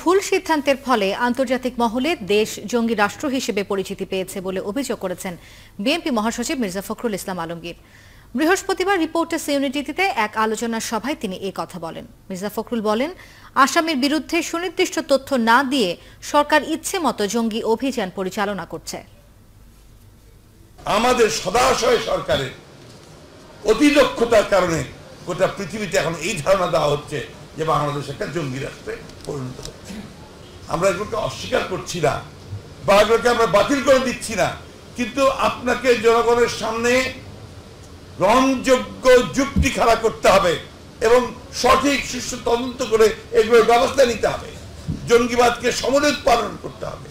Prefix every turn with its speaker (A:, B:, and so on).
A: ভুল সিদ্ধান্তের ফলে আন্তর্জাতিক মহলে দেশ জঙ্গি রাষ্ট্র হিসেবে পরিচিতি পেয়েছে বলে অভিযোগ করেছেন বিএনপি মহাসচিব মির্জা ফখরুল ইসলাম আলমগীর। বৃহস্পতিবার রিপোর্টার্স ইউনিটিতে এক আলোচনা সভায় তিনি এই কথা বলেন। মির্জা ফখরুল বলেন, আসামের বিরুদ্ধে সুনির্দিষ্ট তথ্য না দিয়ে সরকার ইচ্ছে মতো জঙ্গি অভিযান পরিচালনা করছে।
B: আমাদের সদাশয় সরকারের অতিদক্ষতার কারণে গোটা পৃথিবীতে এখন এই ধারণা দেওয়া হচ্ছে যে বাংলাদেশ একটা জঙ্গি রাষ্ট্রে পরিণত হচ্ছে। আমরা এগুলোকে অস্বীকার করছি না বা এগুলোকে আমরা বাতিল করে দিচ্ছি না, কিন্তু আপনাকে জনগণের সামনে গ্রহণযোগ্য যুক্তি খাড়া করতে হবে এবং সঠিক সুষ্ঠু তদন্ত করে এগুলোর ব্যবস্থা নিতে হবে। জঙ্গিবাদকে সমুন্নত পালন করতে হবে।